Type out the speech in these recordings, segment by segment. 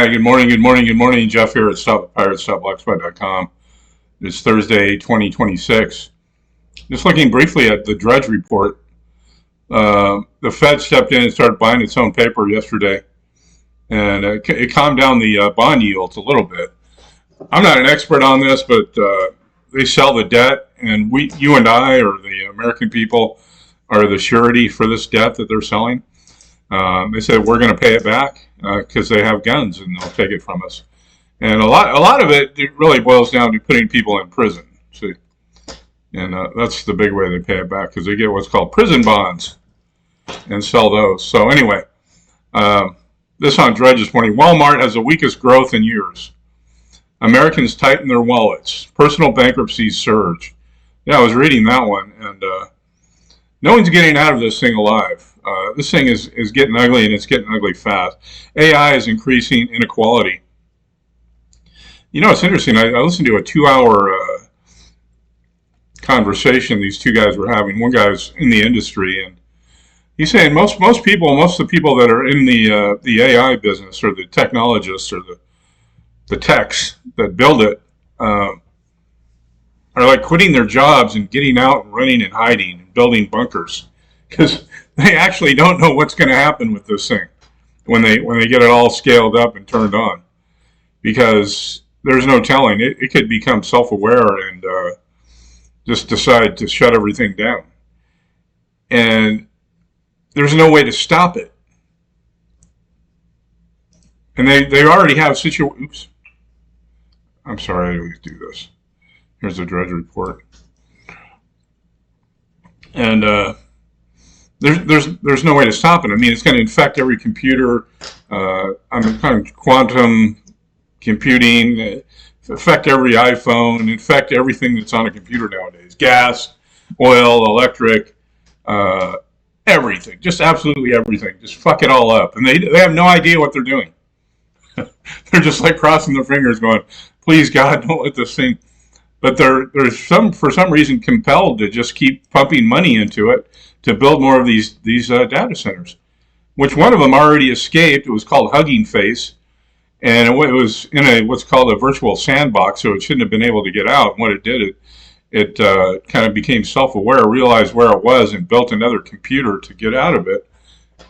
Hi, good morning, good morning, good morning. Jeff here at StopPirates.blogspot.com. It's Thursday, 2026. Just looking briefly at the Drudge Report. The Fed stepped in and started buying its own paper yesterday, and it calmed down the bond yields a little bit. I'm not an expert on this, but they sell the debt, and you and I, or the American people, are the surety for this debt that they're selling. They said we're going to pay it back because they have guns and they'll take it from us. And a lot of it really boils down to putting people in prison. See, and that's the big way they pay it back, because they get what's called prison bonds and sell those. So anyway, this on Drudge this morning. Walmart has the weakest growth in years. Americans tighten their wallets. Personal bankruptcies surge. Yeah, I was reading that one, and no one's getting out of this thing alive. This thing is getting ugly, and it's getting ugly fast. AI is increasing inequality. You know, it's interesting. I listened to a 2-hour conversation these two guys were having. One guy's in the industry, and he's saying most of the people that are in the AI business, or the technologists, or the techs that build it, are like quitting their jobs and getting out and running and hiding and building bunkers, because they actually don't know what's going to happen with this thing when they get it all scaled up and turned on, because there's no telling. It could become self-aware and just decide to shut everything down, and there's no way to stop it. And they already have oops. I'm sorry, I always do this. Here's the Drudge Report. And there's no way to stop it. I mean, it's going to infect every computer. Quantum computing, affect every iPhone, infect everything that's on a computer nowadays. Gas, oil, electric, everything. Just absolutely everything. Just fuck it all up. And they have no idea what they're doing. They're just like crossing their fingers going, please God, don't let this thing. But they're for some reason compelled to just keep pumping money into it to build more of these data centers, which one of them already escaped. It was called Hugging Face, and it was in what's called a virtual sandbox, so it shouldn't have been able to get out. And what it did, it kind of became self-aware, realized where it was, and built another computer to get out of it.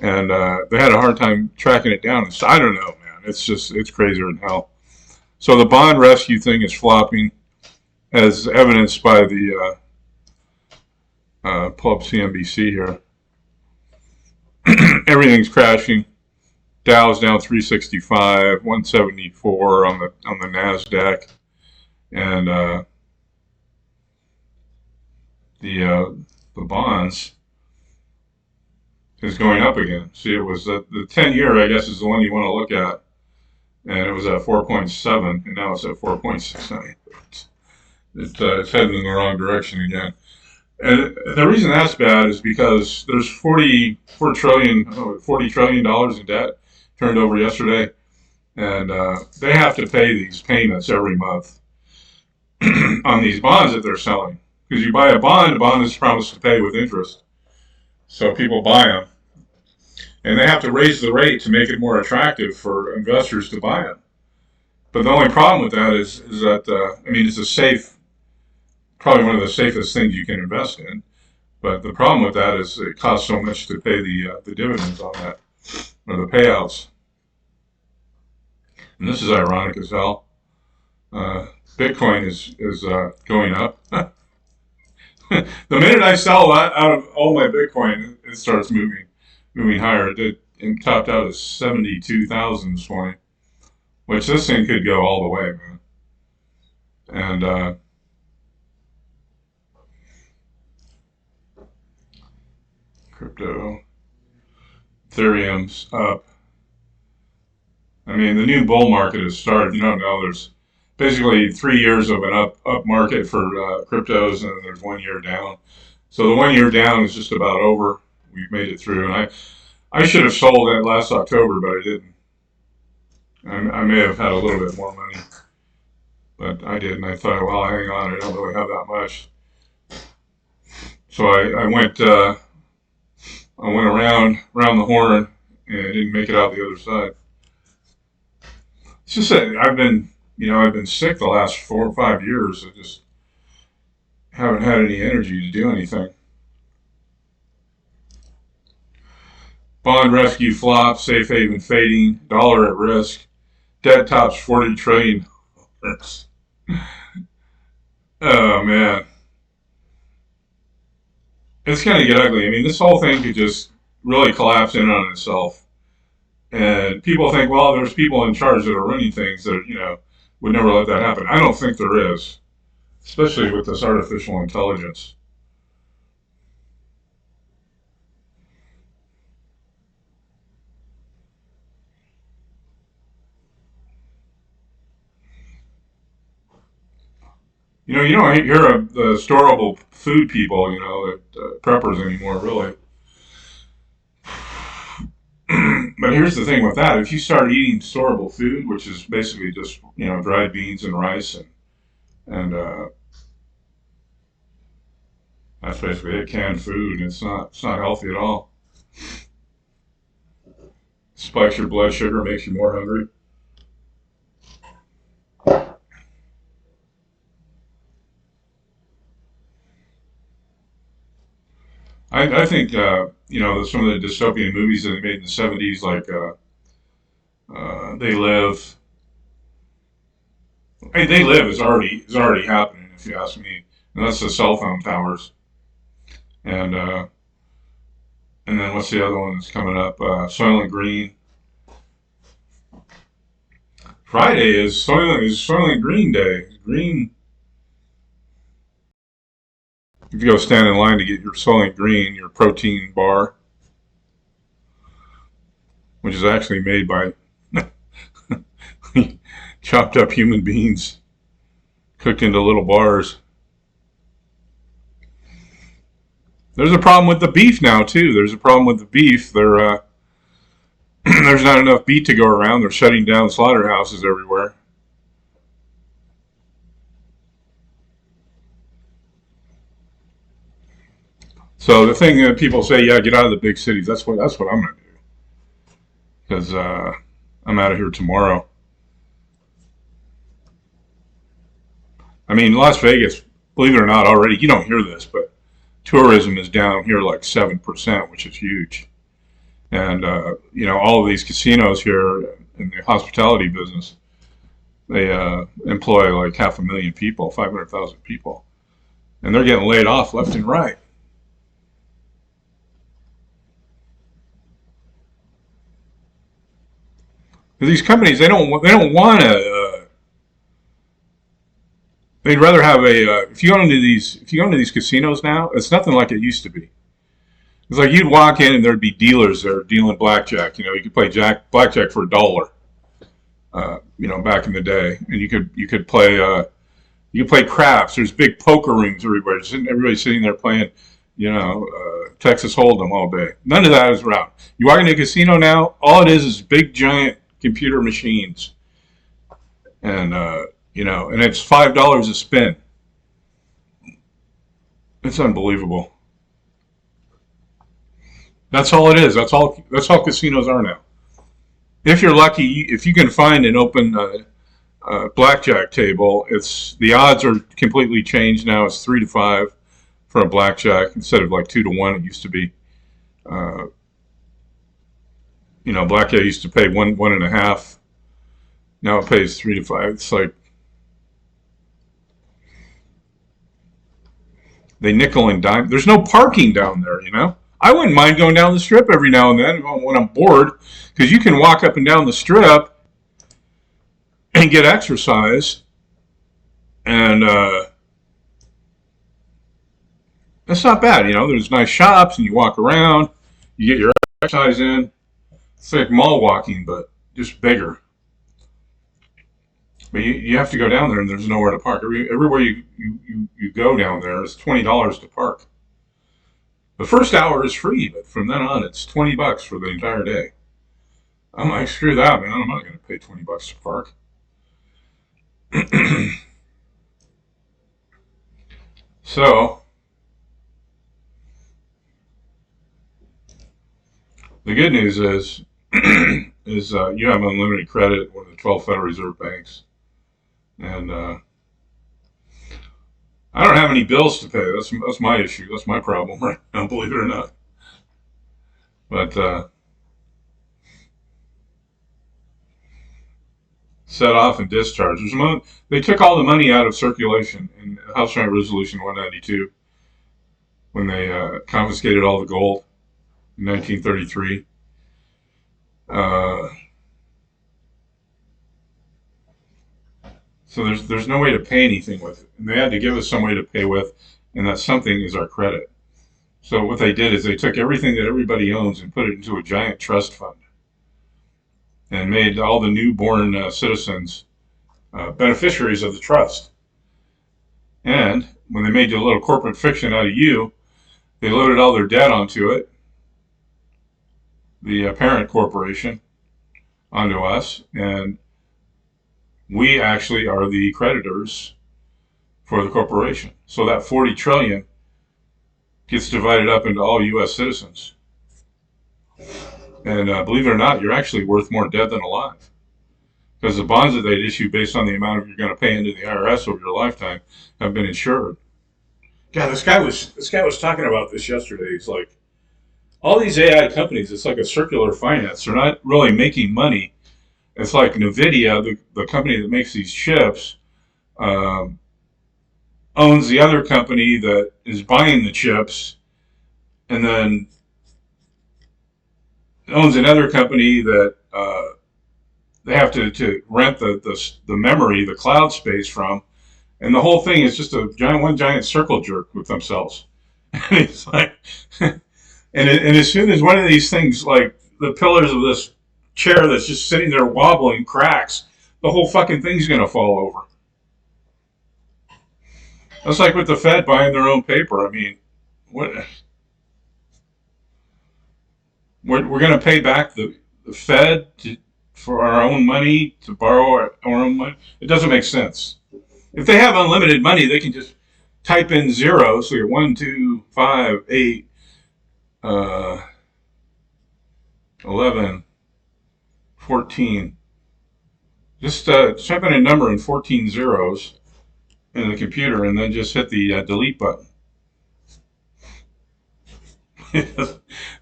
And they had a hard time tracking it down. So I don't know, man. It's crazier than hell. So the bond rescue thing is flopping, as evidenced by the pull up CNBC here. Everything's crashing. Dow's down 365, 174 on the Nasdaq, and the bonds is going up again. See, it was the 10-year, I guess, is the one you want to look at, and it was at 4.7, and now it's at 4.69. It's heading in the wrong direction again. And the reason that's bad is because there's $40 trillion in debt turned over yesterday, and they have to pay these payments every month on these bonds that they're selling. Because you buy a bond is promised to pay with interest. So people buy them, and they have to raise the rate to make it more attractive for investors to buy them. But the only problem with that is that, it's probably one of the safest things you can invest in. But the problem with that is it costs so much to pay the dividends on that, or the payouts. And this is ironic as hell. Bitcoin is going up. The minute I sell out of all my Bitcoin, it starts moving higher. It topped out at 72,000 this morning, which this thing could go all the way, man. And crypto, Ethereum's up. I mean, the new bull market has started. You don't know. There's basically 3 years of an up market for cryptos, and there's 1 year down. So the 1 year down is just about over. We've made it through, and I should have sold that last October, but I didn't. I may have had a little bit more money, but I didn't. I thought, well, hang on, I don't really have that much. So I went around the horn and didn't make it out the other side. It's just that I've been sick the last 4 or 5 years. I just haven't had any energy to do anything. Bond rescue flop, safe haven fading, dollar at risk, debt tops 40 trillion. Oh man, it's gonna get ugly. I mean, this whole thing could just really collapse in on itself. And people think, well, there's people in charge that are running things that would never let that happen. I don't think there is, especially with this artificial intelligence. You don't hear of the storable food people, that preppers anymore, really. But here's the thing with that: if you start eating storable food, which is basically just dried beans and rice and that's basically it, canned food, and it's not healthy at all. Spikes your blood sugar, makes you more hungry. I think some of the dystopian movies that they made in the '70s, like They Live. Hey, They Live is already happening, if you ask me, and that's the cell phone towers. And then what's the other one that's coming up? Soylent Green. Friday is Soylent Green Day. Green. If you go stand in line to get your Soylent Green, your protein bar, which is actually made by chopped up human beings cooked into little bars. There's a problem with the beef now too. There's a problem with the beef. There's not enough beef to go around. They're shutting down slaughterhouses everywhere. So the thing that people say, yeah, get out of the big cities. That's what I'm gonna do because I'm out of here tomorrow. I mean, Las Vegas, believe it or not, already you don't hear this, but tourism is down here like 7%, which is huge. And all of these casinos here in the hospitality business, they employ like 500,000 people, 500,000 people, and they're getting laid off left and right. These companies, they don't want to. They'd rather have a. If you go into these casinos now, it's nothing like it used to be. It's like you'd walk in and there'd be dealers there dealing blackjack. You could play blackjack for $1. Back in the day, and you could play craps. There's big poker rooms everywhere. Everybody's sitting there playing, Texas Hold'em all day. None of that is around. You walk into a casino now, all it is big giant computer machines, and it's $5 a spin. It's unbelievable. That's all it is. That's all casinos are now. If you're lucky, if you can find an open blackjack table, it's the odds are completely changed now. It's 3 to 5 for a blackjack instead of like 2 to 1. It used to be, uh, blackjack used to pay one and a half. Now it pays 3 to 5. It's like they nickel and dime. There's no parking down there. I wouldn't mind going down the strip every now and then when I'm bored, because you can walk up and down the strip and get exercise, and it's not bad. There's nice shops, and you walk around, you get your exercise in. It's like mall walking, but just bigger. But you have to go down there, and there's nowhere to park. Everywhere you go down there, it's $20 to park. The first hour is free, but from then on, it's $20 for the entire day. I'm like, screw that, man. I'm not going to pay $20 to park. So the good news is is you have unlimited credit at one of the 12 Federal Reserve banks. And I don't have any bills to pay. That's my issue. That's my problem right now, believe it or not. But set off and discharge. They took all the money out of circulation in House Joint Resolution 192 when they confiscated all the gold in 1933. So there's no way to pay anything with it, and they had to give us some way to pay with, and that something is our credit. So what they did is they took everything that everybody owns and put it into a giant trust fund, and made all the newborn citizens beneficiaries of the trust. And when they made a little corporate fiction out of you, they loaded all their debt onto it, the parent corporation, onto us, and we actually are the creditors for the corporation. So that 40 trillion gets divided up into all U.S. citizens. And believe it or not, you're actually worth more dead than alive, because the bonds that they'd issue based on the amount you're going to pay into the IRS over your lifetime have been insured. God, this guy was talking about this yesterday. He's like, all these AI companies, it's like a circular finance. They're not really making money. It's like NVIDIA, the company that makes these chips, owns the other company that is buying the chips, and then owns another company that they have to rent the memory, the cloud space from, and the whole thing is just one giant circle jerk with themselves. And it's like, and as soon as one of these things, like the pillars of this chair that's just sitting there wobbling, cracks, the whole fucking thing's going to fall over. That's like with the Fed buying their own paper. I mean, what? We're going to pay back the Fed for our own money, to borrow our own money? It doesn't make sense. If they have unlimited money, they can just type in zero. So you're 1, 2, 5, 8, 11, 14. Just type in a number in 14 zeros in the computer, and then just hit the delete button.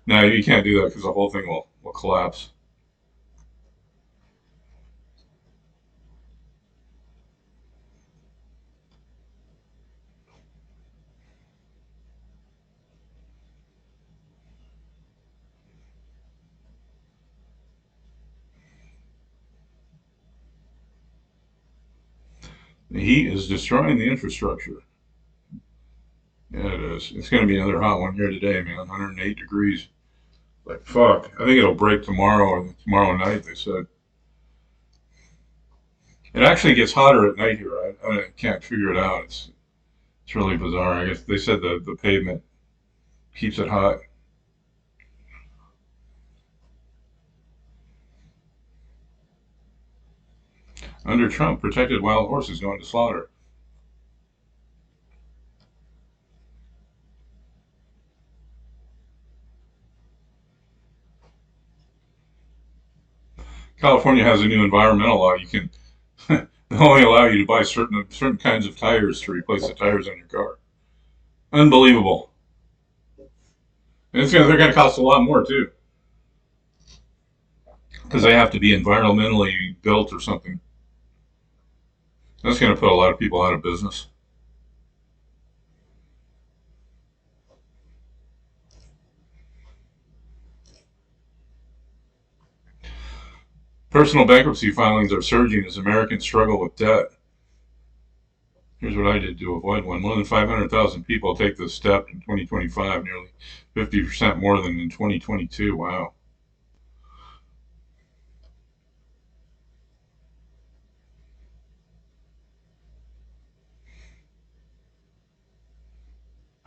No, you can't do that because the whole thing will collapse. The heat is destroying the infrastructure. Yeah, it is. It's going to be another hot one here today, man. 108 degrees. Like, fuck. I think it'll break tomorrow or tomorrow night, they said. It actually gets hotter at night here. I can't figure it out. It's really bizarre. I guess they said the pavement keeps it hot. Under Trump, protected wild horses going to slaughter. California has a new environmental law. You can they only allow you to buy certain kinds of tires to replace the tires on your car. Unbelievable. And they're going to cost a lot more too, because they have to be environmentally built or something. That's going to put a lot of people out of business. Personal bankruptcy filings are surging as Americans struggle with debt. Here's what I did to avoid one. More than 500,000 people take this step in 2025, nearly 50% more than in 2022. Wow.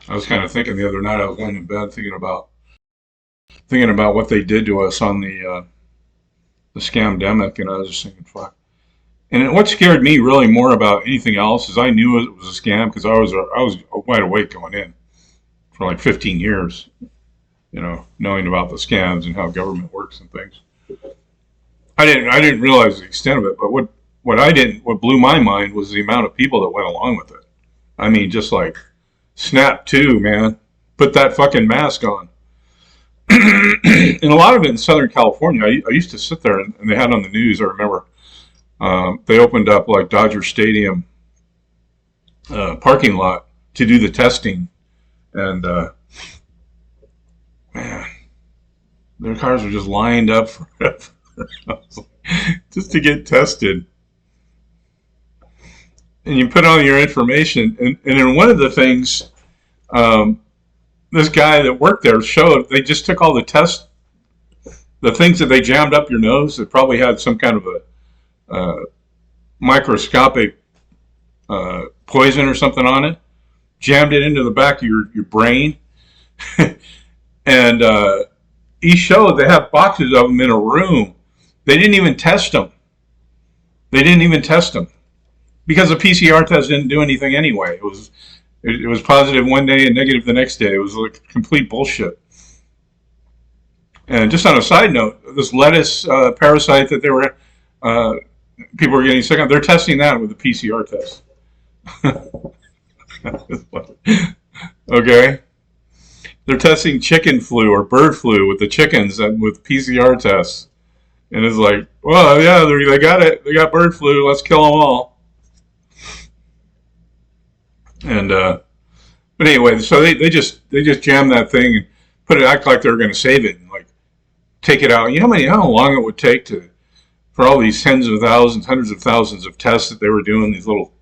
I was kind of thinking the other night, I was laying in bed thinking about what they did to us on the scamdemic, and I was just thinking, fuck. And what scared me really more about anything else is I knew it was a scam because I was wide awake going in for like 15 years, knowing about the scams and how government works and things. I didn't realize the extent of it, but what blew my mind was the amount of people that went along with it. I mean, just like snap to, man, put that fucking mask on. And a lot of it in Southern California, I used to sit there and they had on the news. I remember they opened up like Dodger Stadium parking lot to do the testing, and man, their cars were just lined up forever just to get tested. And you put on your information, and in one of the things, this guy that worked there showed they just took all the tests, the things that they jammed up your nose that probably had some kind of a microscopic poison or something on it, jammed it into the back of your brain. And he showed they have boxes of them in a room. They didn't even test them. They didn't even test them because the PCR test didn't do anything anyway. It was positive one day and negative the next day. It was like complete bullshit. And just on a side note, this lettuce parasite that people were getting sick of, they're testing that with the PCR test. Okay. They're testing chicken flu or bird flu with the chickens and with PCR tests. And it's like, well, yeah, they got it. They got bird flu. Let's kill them all. And but anyway, so they just jammed that thing and act like they were going to save it and like take it out. You know how long it would take for all these tens of thousands, hundreds of thousands of tests that they were doing, these little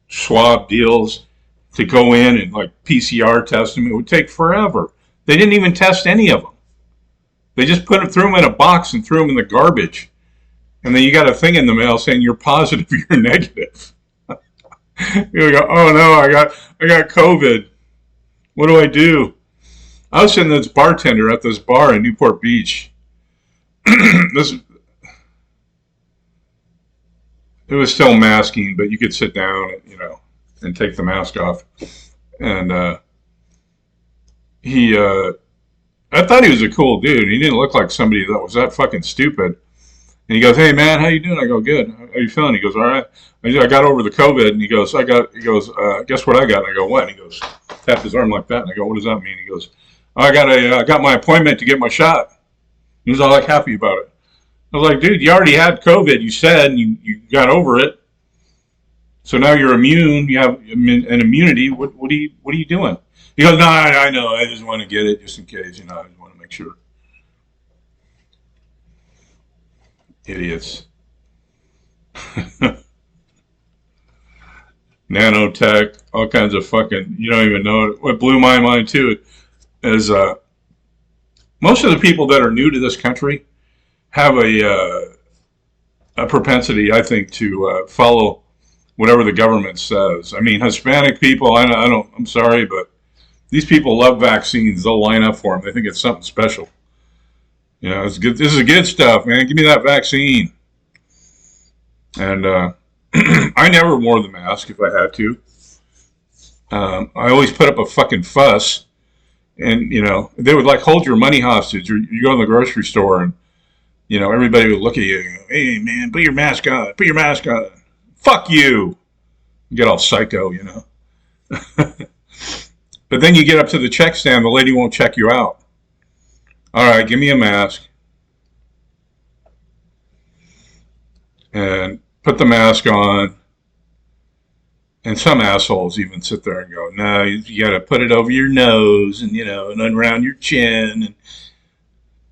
swab deals to go in and like PCR test them. It would take forever. They didn't even test any of them. They just threw them in a box and threw them in the garbage. And then you got a thing in the mail saying you're positive, you're negative. You go, oh no, I got COVID. What do I do? I was sitting this bartender at this bar in Newport Beach. It was still masking, but you could sit down, and take the mask off. And I thought he was a cool dude. He didn't look like somebody that was that fucking stupid. And he goes, "Hey man, how you doing?" I go, "Good. How you feeling?" He goes, "All right. I got over the COVID." And he goes, "Guess what I got?" And I go, "What?" And he goes, tapped his arm like that. And I go, "What does that mean?" He goes, "Oh, I got my appointment to get my shot." He was all like happy about it. I was like, "Dude, you already had COVID. You said and you got over it. So now you're immune. You have an immunity. What are you doing?" He goes, "No, I know. I just want to get it just in case. I just want to make sure." Idiots. Nanotech, all kinds of fucking, you don't even know it. What blew my mind too is most of the people that are new to this country have a propensity, I think, to follow whatever the government says. I mean, Hispanic people, I'm sorry, but these people love vaccines. They'll line up for them. They think it's something special. It's good. This is good stuff, man. Give me that vaccine. And I never wore the mask if I had to. I always put up a fucking fuss. And, they would like hold your money hostage. Or you go in the grocery store and, everybody would look at you and go, "Hey, man, put your mask on. Put your mask on. Fuck you." You get all psycho, But then you get up to the check stand, the lady won't check you out. "All right, give me a mask." And put the mask on. And some assholes even sit there and go, "No, you got to put it over your nose and, and around your chin."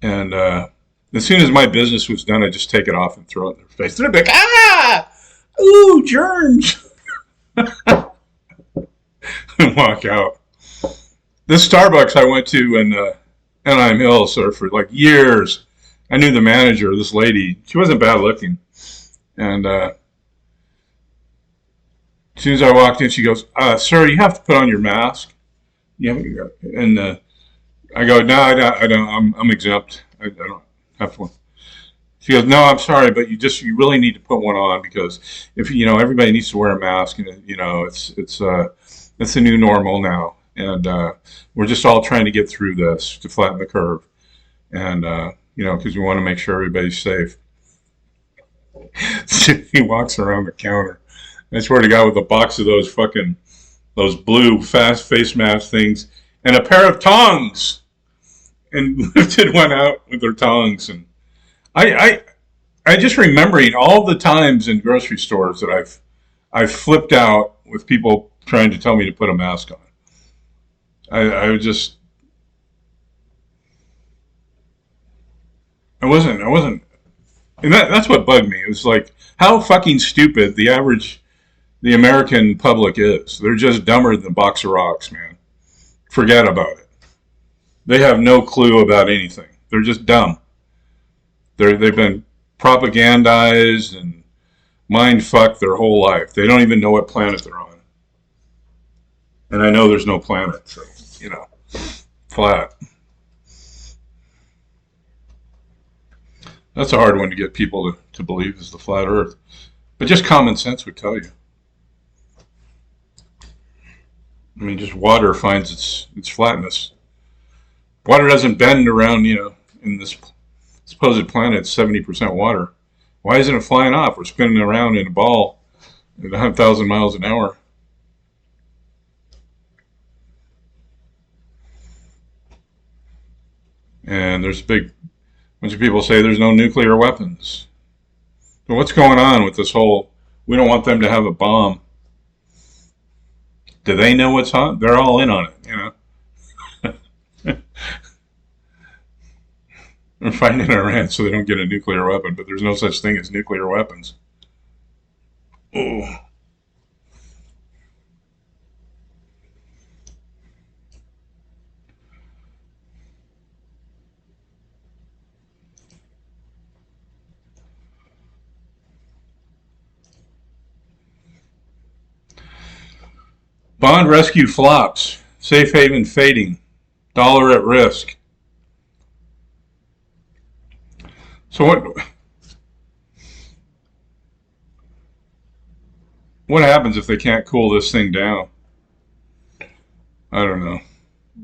And as soon as my business was done, I just take it off and throw it in their face. They're like, "Ah! Ooh, germs." And walk out. This Starbucks I went to in Anaheim Hills for like years. I knew the manager, this lady. She wasn't bad looking. And as soon as I walked in, she goes, "Sir, you have to put on your mask." Yeah, and I go, "No, I don't. I'm exempt. I don't have one." She goes, "No, I'm sorry, but you really need to put one on because if everybody needs to wear a mask, and it's the new normal now, and we're just all trying to get through this to flatten the curve, and because we want to make sure everybody's safe." He walks around the counter. I swear to God, with a box of those blue fast face mask things and a pair of tongs, and lifted one out with their tongs. And I, I just remembering all the times in grocery stores that I've flipped out with people trying to tell me to put a mask on. I just I wasn't, and that's what bugged me. It was like how fucking stupid the American public is. They're just dumber than a box of rocks, man. Forget about it. They have no clue about anything. They're just dumb. They've been propagandized and mind fucked their whole life. They don't even know what planet they're on. And I know there's no planet, so flat. That's a hard one to get people to believe is the flat Earth. But just common sense would tell you. I mean, just water finds its flatness. Water doesn't bend around, in this supposed planet, it's 70% water. Why isn't it flying off? We're spinning around in a ball at 100,000 miles an hour. And there's a big bunch of people say there's no nuclear weapons. But what's going on with this whole, we don't want them to have a bomb? Do they know what's on? They're all in on it, They're fighting in Iran so they don't get a nuclear weapon, but there's no such thing as nuclear weapons. Oh. Bond rescue flops. Safe haven fading. Dollar at risk. So what happens if they can't cool this thing down? I don't know.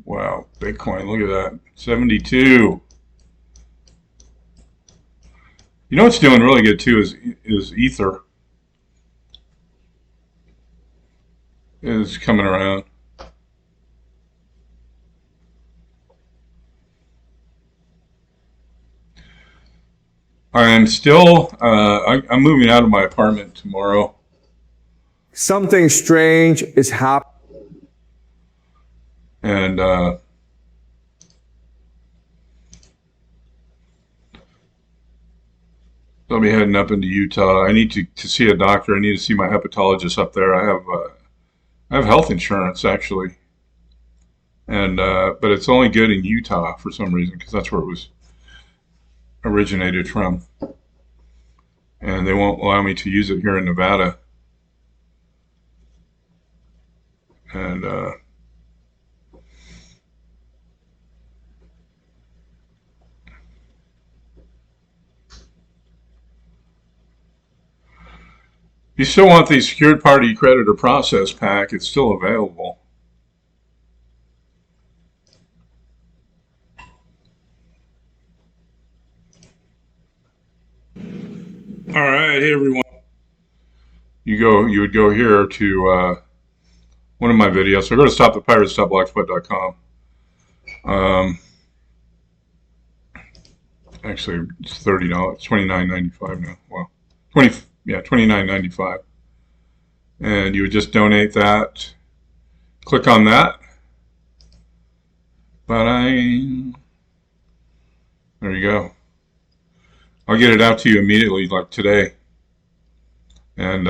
Wow, Bitcoin, look at that. 72. You know what's doing really good too is Ether is coming around. I'm still I'm moving out of my apartment tomorrow. Something strange is happening. And I'll be heading up into Utah. I need to see a doctor. I need to see my hepatologist up there. I have health insurance actually, and but it's only good in Utah for some reason because that's where it was originated from, and they won't allow me to use it here in Nevada. And you still want the secured party creditor process pack, it's still available. All right, hey everyone. You would go here to one of my videos. So go to stopthepirates.blogspot.com. Actually, it's $30. It's $29.95 now. Well, $29.95. And you would just donate that. Click on that. There you go. I'll get it out to you immediately, like today. And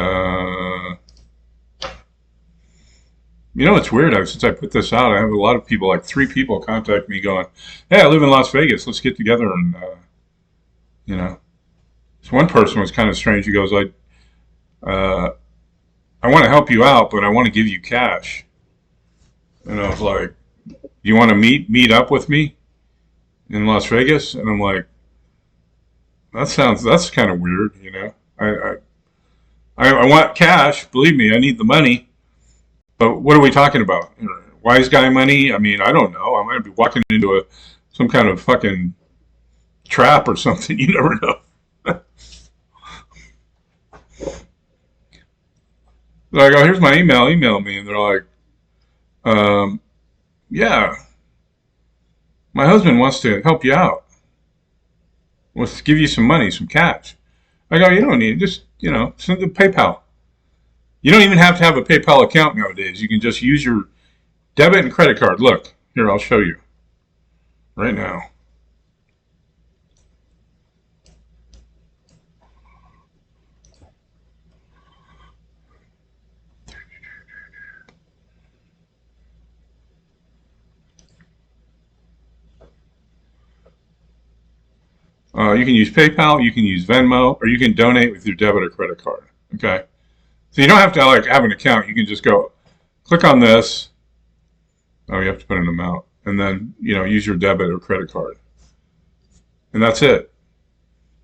it's weird. Since I put this out, I have a lot of people, like 3 people, contact me going, "Hey, I live in Las Vegas. Let's get together." And so one person was kind of strange. He goes, "I want to help you out, but I want to give you cash." And I was like, "You want to meet up with me in Las Vegas?" And I'm like, that's kind of weird, I want cash. Believe me, I need the money. But what are we talking about? Wise guy money? I mean, I don't know. I might be walking into some kind of fucking trap or something. You never know. Like, oh, here's my email. Email me, and they're like, um, yeah, my husband wants to help you out. Wants to give you some money, some cash. I go, you don't need it. Just send the PayPal. You don't even have to have a PayPal account nowadays. You can just use your debit and credit card. Look, here, I'll show you right now. You can use PayPal, you can use Venmo, or you can donate with your debit or credit card. Okay, so you don't have to like have an account. You can just go click on this. Oh, you have to put an amount, and then use your debit or credit card, and that's it.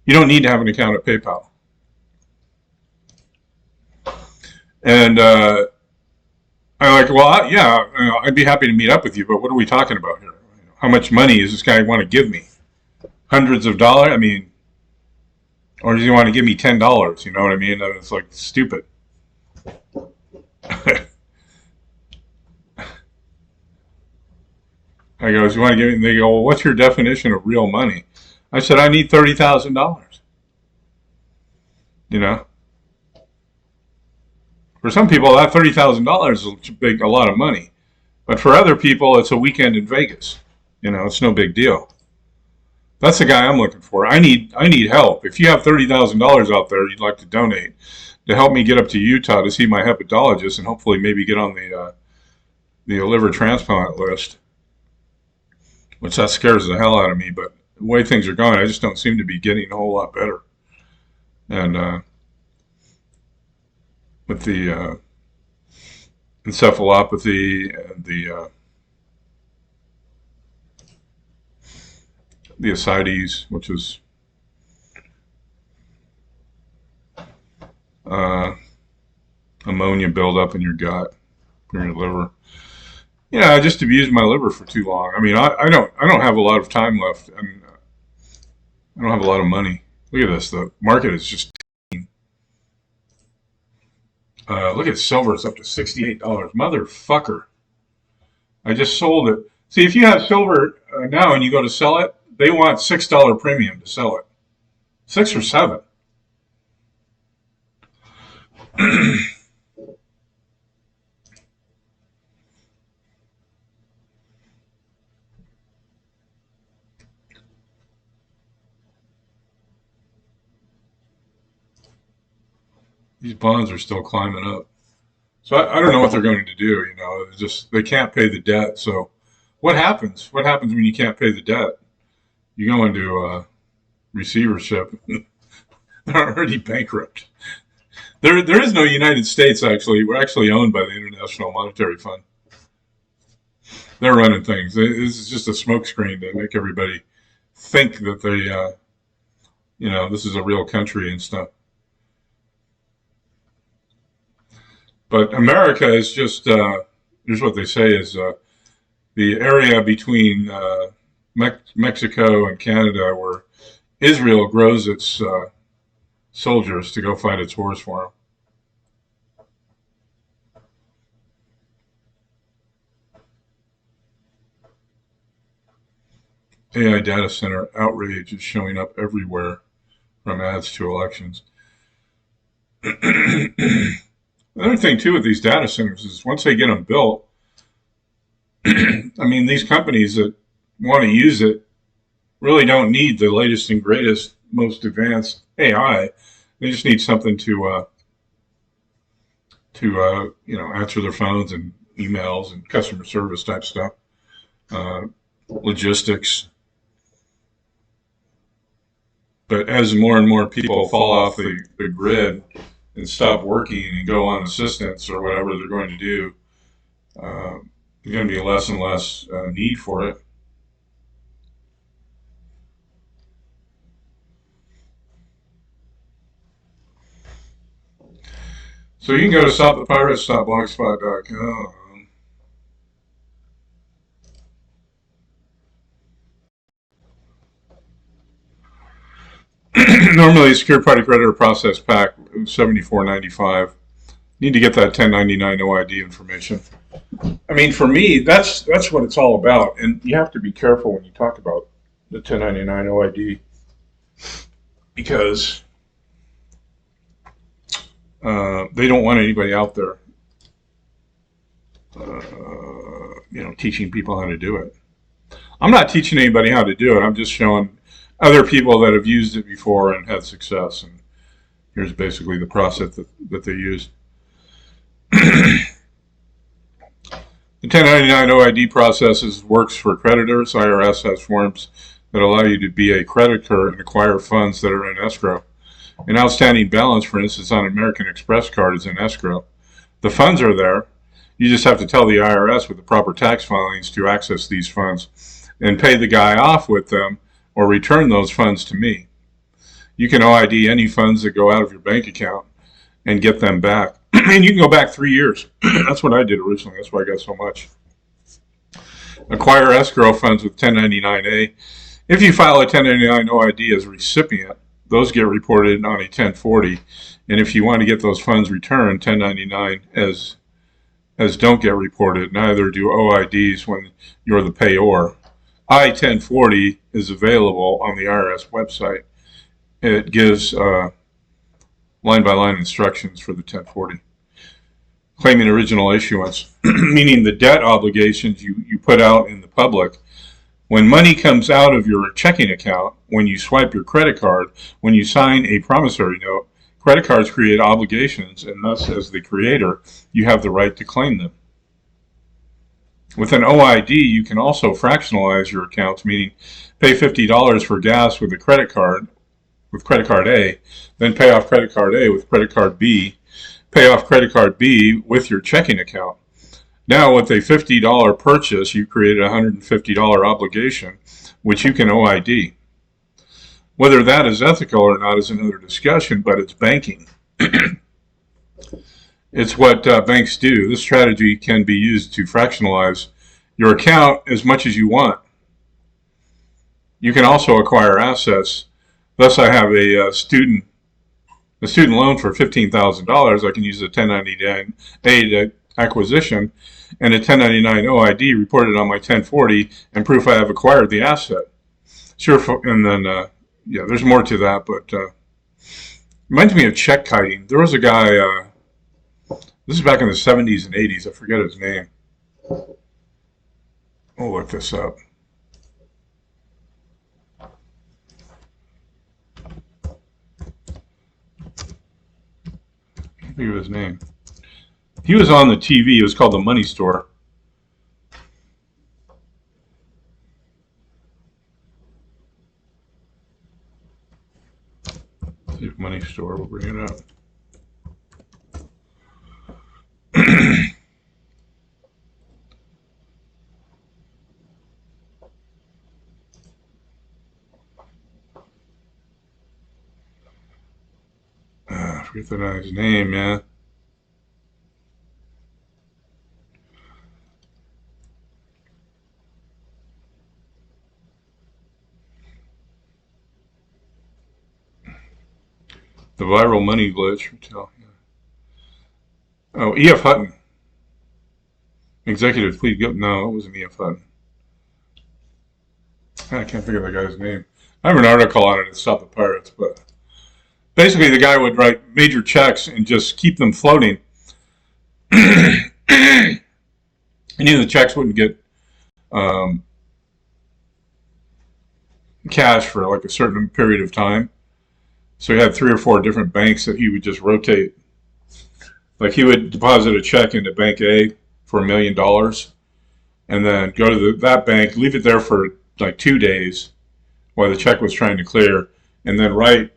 You don't need to have an account at PayPal. And I'm like, well, yeah, I'd be happy to meet up with you, but what are we talking about here? How much money does this guy want to give me? Hundreds of dollars? I mean, or does he want to give me $10? You know what I mean? It's like stupid. I goes, you want to give me? They go, well, what's your definition of real money? I said, I need $30,000. You know, for some people, that $30,000 is a lot of money, but for other people, it's a weekend in Vegas. It's no big deal. That's the guy I'm looking for. I need help. If you have $30,000 out there, you'd like to donate to help me get up to Utah to see my hepatologist and hopefully maybe get on the liver transplant list, which that scares the hell out of me. But the way things are going, I just don't seem to be getting a whole lot better. And with the encephalopathy and the ascites, which is uh, ammonia buildup in your gut, in your liver. Yeah, I just abused my liver for too long. I mean, I don't have a lot of time left, and I don't have a lot of money. Look at this. The market is just. Look at silver. It's up to $68. Motherfucker. I just sold it. See, if you have silver now and you go to sell it, they want $6 premium to sell it. 6 or 7. These bonds are still climbing up. So I don't know what they're going to do. It's just they can't pay the debt. So what happens? What happens when you can't pay the debt? You go into receivership. They're already bankrupt. There is no United States, actually. We're actually owned by the International Monetary Fund. They're running things. This is just a smokescreen to make everybody think that this is a real country and stuff. But America is just, here's what they say is the area between Mexico and Canada where Israel grows its soldiers to go fight its wars for them. AI data center outrage is showing up everywhere from ads to elections. Another thing, too, with these data centers is once they get them built, I mean, these companies that want to use it really don't need the latest and greatest, most advanced AI. They just need something to answer their phones and emails and customer service type stuff, logistics. But as more and more people fall off the grid and stop working and go on assistance or whatever they're going to do, there's going to be less and less need for it. So you can go to stopthepirates.blogspot.com. Normally, a secure party creditor process pack $74.95. Need to get that 1099 OID information. I mean, for me, that's what it's all about. And you have to be careful when you talk about the 1099 OID because they don't want anybody out there, teaching people how to do it. I'm not teaching anybody how to do it. I'm just showing other people that have used it before and had success. And here's basically the process that they used. The 1099 OID process works for creditors. IRS has forms that allow you to be a creditor and acquire funds that are in escrow. An outstanding balance, for instance, on an American Express card is in escrow. The funds are there. You just have to tell the IRS with the proper tax filings to access these funds and pay the guy off with them or return those funds to me. You can OID any funds that go out of your bank account and get them back. And you can go back 3 years. That's what I did originally. That's why I got so much. Acquire escrow funds with 1099A. If you file a 1099 OID as a recipient, those get reported on a 1040. And if you want to get those funds returned, 1099 as don't get reported. Neither do OIDs when you're the payor. I-1040 is available on the IRS website. It gives line-by-line instructions for the 1040. Claiming original issuance, meaning the debt obligations you put out in the public. When money comes out of your checking account, when you swipe your credit card, when you sign a promissory note, credit cards create obligations, and thus, as the creator, you have the right to claim them. With an OID, you can also fractionalize your accounts, meaning pay $50 for gas with credit card A, then pay off credit card A with credit card B, pay off credit card B with your checking account. Now, with a $50 purchase, you created a $150 obligation, which you can OID. Whether that is ethical or not is another discussion, but it's banking. It's what banks do. This strategy can be used to fractionalize your account as much as you want. You can also acquire assets. Thus, I have a student loan for $15,000. I can use a 1099A acquisition and a 1099 OID reported on my 1040 and proof I have acquired the asset. Sure, and then there's more to that, but reminds me of check kiting. There was a guy. This is back in the 70s and 80s. I forget his name. I'll look this up. I can't think of his name. He was on the TV. It was called The Money Store. Let's see if Money Store will bring it up. I forget the guy's name, man. The viral money glitch. Oh, E.F. Hutton. Executive plead guilty. No, it wasn't E.F. Hutton. I can't think of the guy's name. I have an article on it at Stop the Pirates, but basically the guy would write major checks and just keep them floating. And either the checks wouldn't get cash for like a certain period of time. So he had 3 or 4 different banks that he would just rotate. Like he would deposit a check into Bank A for $1 million and then go to that bank, leave it there for like 2 days while the check was trying to clear, and then write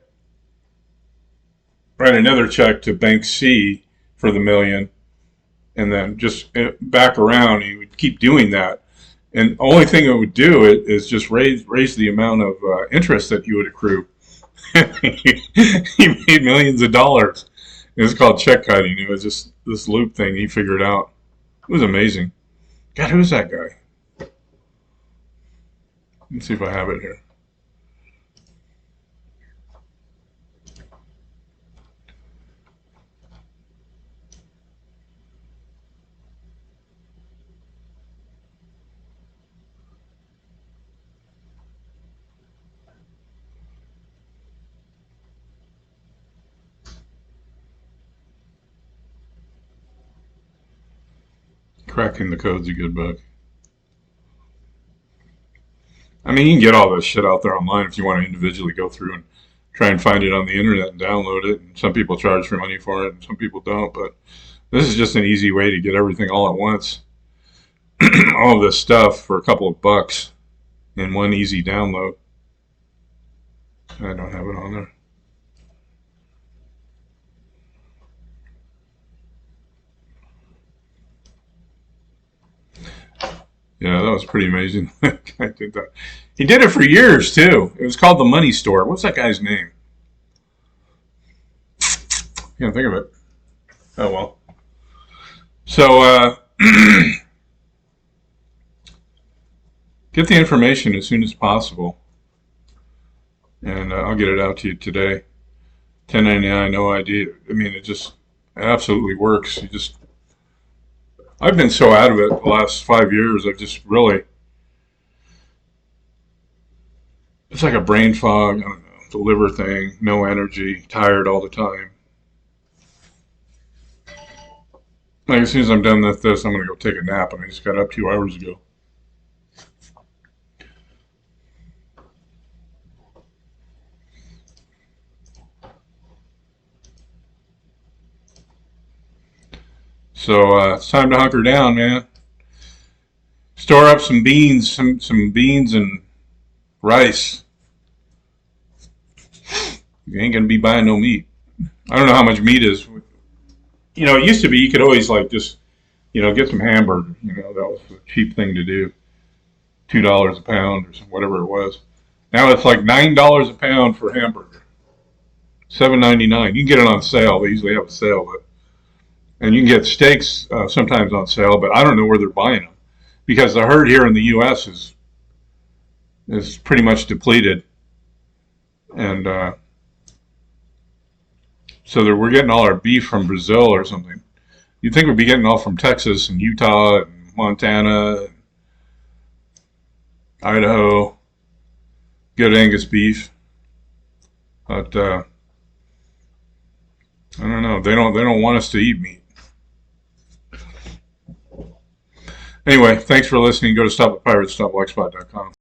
another check to Bank C for the $1 million, and then just back around. He would keep doing that, and the only thing it would do is just raise the amount of interest that he would accrue. He made millions of dollars. It was called check kiting. It was just this loop thing he figured out. It was amazing. God, who's that guy? Let's see if I have it here. Cracking the Code's a good book. I mean, you can get all this shit out there online if you want to individually go through and try and find it on the internet and download it. And some people charge for money for it and some people don't. But this is just an easy way to get everything all at once. All of this stuff for a couple of bucks in one easy download. I don't have it on there. Yeah, that was pretty amazing. I did that. He did it for years too. It was called The Money Store. What's that guy's name? Can't think of it. Oh well. So get the information as soon as possible, and I'll get it out to you today. 1099, no idea. I mean, it just absolutely works. I've been so out of it the last 5 years. I've just really, it's like a brain fog. I don't know, the liver thing, no energy, tired all the time. Like as soon as I'm done with this, I'm gonna go take a nap, and I just got up 2 hours ago. So it's time to hunker down, man. Store up some beans, some beans and rice. You ain't gonna be buying no meat. I don't know how much meat is. You know, it used to be you could always like just, get some hamburger. That was a cheap thing to do. $2 a pound or whatever it was. Now it's like $9 a pound for hamburger. $7.99. You can get it on sale. They usually have a sale, and you can get steaks sometimes on sale, but I don't know where they're buying them because the herd here in the U.S. is pretty much depleted, and so we're getting all our beef from Brazil or something. You'd think we'd be getting all from Texas and Utah and Montana and Idaho, good Angus beef, but I don't know. They don't want us to eat meat. Anyway, thanks for listening. Go to stopthepirates.blogspot.com.